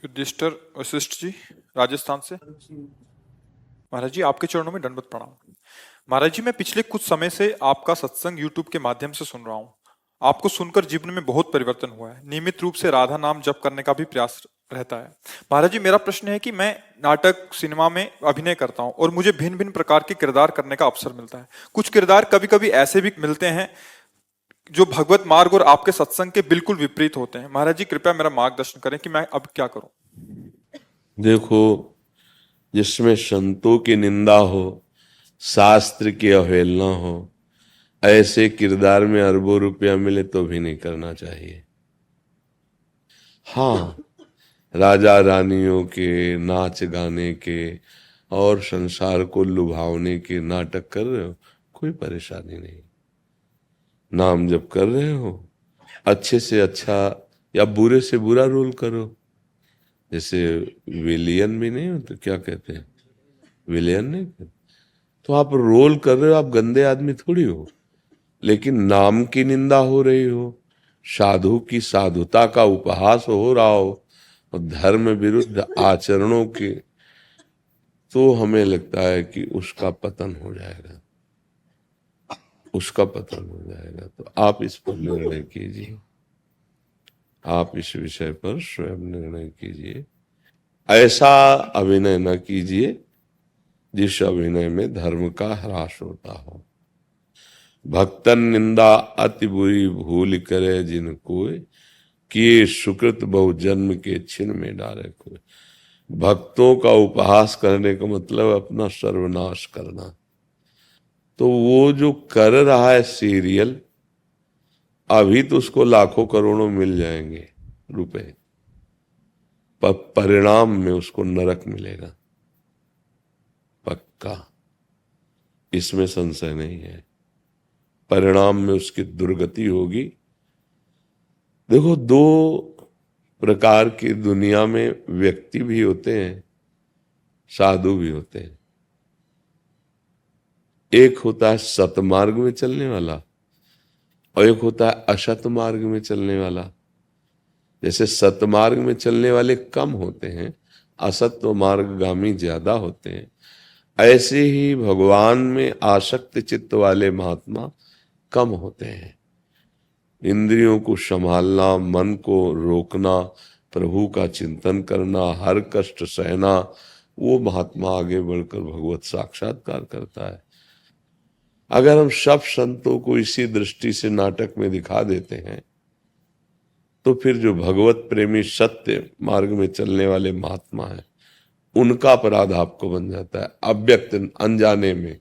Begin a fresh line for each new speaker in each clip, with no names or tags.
युधिष्ठिर वशिष्ठ जी, राजस्थान से। महाराज जी, आपके चरणों में दंडवत प्रणाम। महाराज जी, मैं पिछले कुछ समय से आपका सत्संग यूट्यूब के माध्यम से सुन रहा हूँ। आपको सुनकर जीवन में बहुत परिवर्तन हुआ है। नियमित रूप से राधा नाम जप करने का भी प्रयास रहता है। महाराज जी, मेरा प्रश्न है कि मैं नाटक सिनेमा में अभिनय करता हूँ और मुझे भिन्न भिन्न प्रकार के किरदार करने का अवसर मिलता है। कुछ किरदार कभी कभी ऐसे भी मिलते हैं जो भगवत मार्ग और आपके सत्संग के बिल्कुल विपरीत होते हैं। महाराज जी, कृपया मेरा मार्गदर्शन करें कि मैं अब क्या करूं।
देखो, जिसमें संतों की निंदा हो, शास्त्र की अवहेलना हो, ऐसे किरदार में अरबों रुपया मिले तो भी नहीं करना चाहिए। हाँ, राजा रानियों के नाच गाने के और संसार को लुभावने के नाटक कर रहे हो, कोई परेशानी नहीं। नाम जप कर रहे हो, अच्छे से अच्छा या बुरे से बुरा रोल करो। जैसे विलियन भी नहीं होते, क्या कहते हैं, विलियन नहीं कहते। तो आप रोल कर रहे हो, आप गंदे आदमी थोड़ी हो। लेकिन नाम की निंदा हो रही हो, साधु की साधुता का उपहास हो रहा हो और धर्म विरुद्ध आचरणों के, तो हमें लगता है कि उसका पतन हो जाएगा, उसका पतन हो जाएगा। तो आप इस पर निर्णय कीजिए, आप इस विषय पर स्वयं निर्णय कीजिए। ऐसा अभिनय न कीजिए जिस अभिनय में धर्म का ह्रास होता हो। भक्तन निंदा अति बुरी भूल करे जिन कोय, किए सुकृत बहु जन्म के छिन में डारे कोय। भक्तों का उपहास करने का मतलब अपना सर्वनाश करना। तो वो जो कर रहा है सीरियल, अभी तो उसको लाखों करोड़ों मिल जाएंगे रुपए, पर परिणाम में उसको नरक मिलेगा, पक्का, इसमें संशय नहीं है। परिणाम में उसकी दुर्गति होगी। देखो, दो प्रकार की दुनिया में व्यक्ति भी होते हैं, साधु भी होते हैं। एक होता है सतमार्ग में चलने वाला और एक होता है असत मार्ग में चलने वाला। जैसे सतमार्ग में चलने वाले कम होते हैं, असत मार्गगामी ज्यादा होते हैं, ऐसे ही भगवान में आसक्त चित्त वाले महात्मा कम होते हैं। इंद्रियों को संभालना, मन को रोकना, प्रभु का चिंतन करना, हर कष्ट सहना, वो महात्मा आगे बढ़कर भगवत साक्षात्कार करता है। अगर हम सब संतों को इसी दृष्टि से नाटक में दिखा देते हैं तो फिर जो भगवत प्रेमी सत्य मार्ग में चलने वाले महात्मा हैं, उनका अपराध आपको बन जाता है अव्यक्त अनजाने में।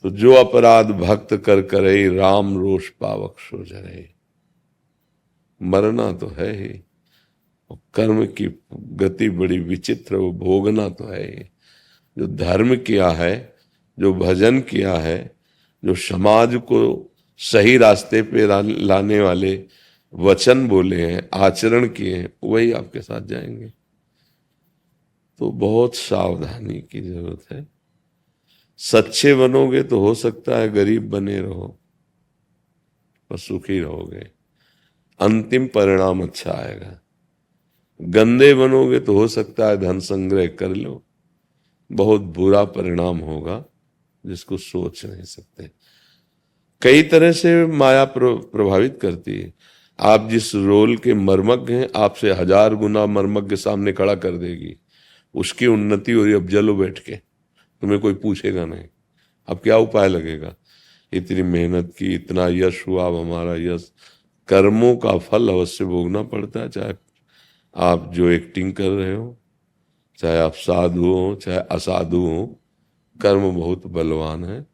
तो जो अपराध भक्त कर करे, राम रोष पावक सो जरे। मरना तो है ही, कर्म की गति बड़ी विचित्र, वो भोगना तो है ही। जो धर्म किया है, जो भजन किया है, जो समाज को सही रास्ते पे लाने वाले वचन बोले हैं, आचरण किए हैं, वही आपके साथ जाएंगे। तो बहुत सावधानी की जरूरत है। सच्चे बनोगे तो हो सकता है गरीब बने रहो पर सुखी रहोगे, अंतिम परिणाम अच्छा आएगा। गंदे बनोगे तो हो सकता है धन संग्रह कर लो, बहुत बुरा परिणाम होगा जिसको सोच नहीं सकते। कई तरह से माया प्रभावित करती है। आप जिस रोल के मर्मज्ञ हैं, आपसे 1000 गुना मर्मज्ञ सामने खड़ा कर देगी। उसकी उन्नति हो रही, अब जलो बैठ के, तुम्हें कोई पूछेगा नहीं। अब क्या उपाय लगेगा? इतनी मेहनत की, इतना यश हुआ, अब हमारा यश। कर्मों का फल अवश्य भोगना पड़ता है, चाहे आप जो एक्टिंग कर रहे हो, चाहे आप साधु हो चाहे असाधु हो, कर्म बहुत बलवान है।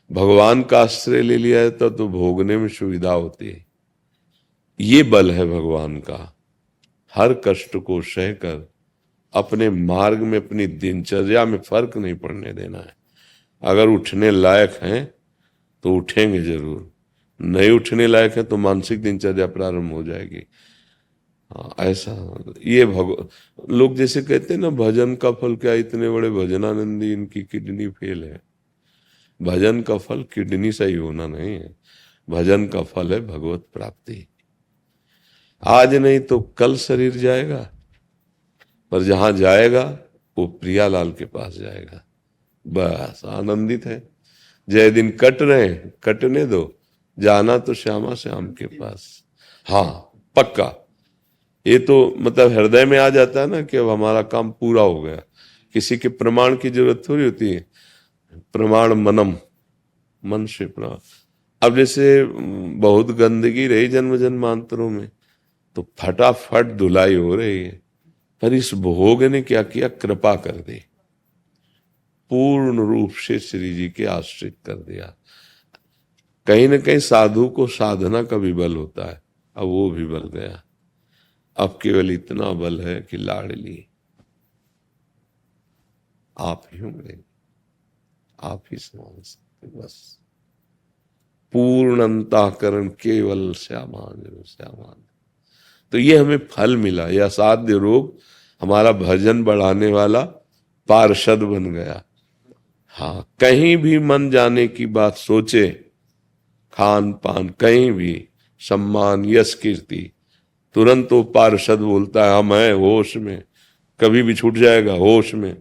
भगवान का आश्रय ले लिया है तो भोगने में सुविधा होती है। ये बल है भगवान का, हर कष्ट को सहकर अपने मार्ग में, अपनी दिनचर्या में फर्क नहीं पड़ने देना है। अगर उठने लायक हैं तो उठेंगे जरूर, नहीं उठने लायक है तो मानसिक दिनचर्या प्रारंभ हो जाएगी। हाँ, ऐसा ये लोग जैसे कहते हैं ना, भजन का फल क्या, इतने बड़े भजनानंदी, इनकी किडनी फेल है। भजन का फल किडनी सही होना नहीं है, भजन का फल है भगवत प्राप्ति। आज नहीं तो कल शरीर जाएगा, पर जहां जाएगा वो प्रियालाल के पास जाएगा। बस आनंदित है। जय दिन कट रहे हैं, कटने दो, जाना तो श्यामा श्याम के पास। हाँ पक्का, ये तो मतलब हृदय में आ जाता है ना कि अब हमारा काम पूरा हो गया, किसी के प्रमाण की जरूरत थोड़ी होती है। प्रमाण मनम, मन से प्रमाण। अब जैसे बहुत गंदगी रही जन्म जन्मांतरों में, तो फटाफट धुलाई हो रही है, पर इस भोग ने क्या किया, कृपा कर दी, पूर्ण रूप से श्री जी के आश्रित कर दिया। कहीं ना कहीं साधु को साधना का भी बल होता है, अब वो भी बल गया। अब केवल इतना बल है कि लाडली आप ही होंगे, आप ही संभाल सकते, बस पूर्ण अंतःकरण केवल श्यामान श्यामान। तो ये हमें फल मिला, यह असाध्य रोग हमारा भजन बढ़ाने वाला पार्षद बन गया। हाँ, कहीं भी मन जाने की बात सोचे, खान पान कहीं भी, सम्मान यश कीर्ति, तुरंत वो पार्षद बोलता है हम हैं होश में, कभी भी छूट जाएगा होश में,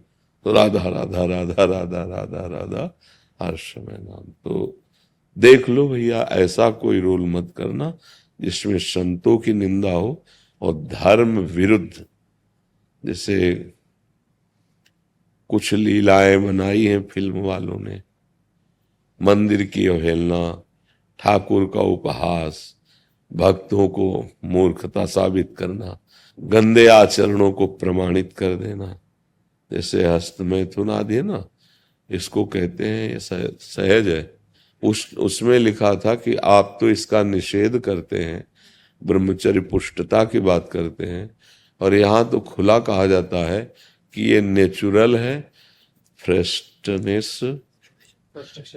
तो राधा राधा राधा राधा राधा राधा हर समय नाम। तो देख लो भैया, ऐसा कोई रोल मत करना जिसमें संतों की निंदा हो और धर्म विरुद्ध। जैसे कुछ लीलाएं बनाई हैं फिल्म वालों ने, मंदिर की अवहेलना, ठाकुर का उपहास, भक्तों को मूर्खता साबित करना, गंदे आचरणों को प्रमाणित कर देना। जैसे हस्तमैथुन आदि है ना, इसको कहते हैं, ये सहज है। उसमें लिखा था कि आप तो इसका निषेध करते हैं, ब्रह्मचर्य पुष्टता की बात करते हैं, और यहाँ तो खुला कहा जाता है कि ये नेचुरल है,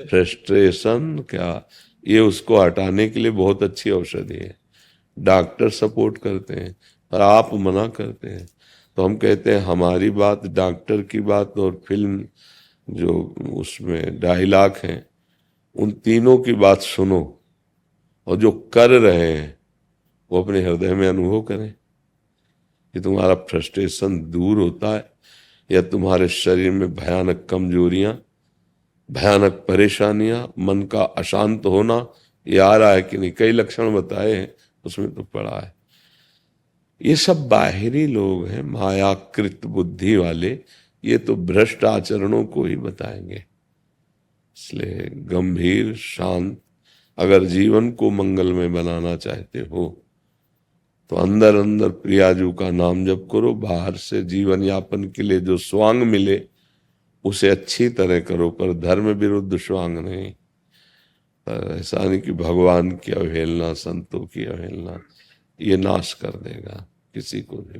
फ्रस्ट्रेशन क्या, ये उसको हटाने के लिए बहुत अच्छी औषधि है। डॉक्टर सपोर्ट करते हैं और आप मना करते हैं। तो हम कहते हैं हमारी बात, डॉक्टर की बात और फिल्म जो उसमें डायलॉग हैं, उन तीनों की बात सुनो, और जो कर रहे हैं वो अपने हृदय में अनुभव करें कि तुम्हारा फ्रस्ट्रेशन दूर होता है, या तुम्हारे शरीर में भयानक कमजोरियां, भयानक परेशानियां, मन का अशांत होना, ये आ रहा है कि नहीं। कई लक्षण बताए हैं उसमें तो पड़ा है। ये सब बाहरी लोग हैं, मायाकृत बुद्धि वाले, ये तो भ्रष्ट आचरणों को ही बताएंगे। इसलिए गंभीर शांत, अगर जीवन को मंगलमय बनाना चाहते हो तो अंदर अंदर प्रियाजू का नाम जप करो, बाहर से जीवन यापन के लिए जो स्वांग मिले उसे अच्छी तरह करो, पर धर्म विरुद्ध स्वांग नहीं। पर ऐसा नहीं कि भगवान की अवहेलना, संतों की अवहेलना, ये नाश कर देगा किसी को भी।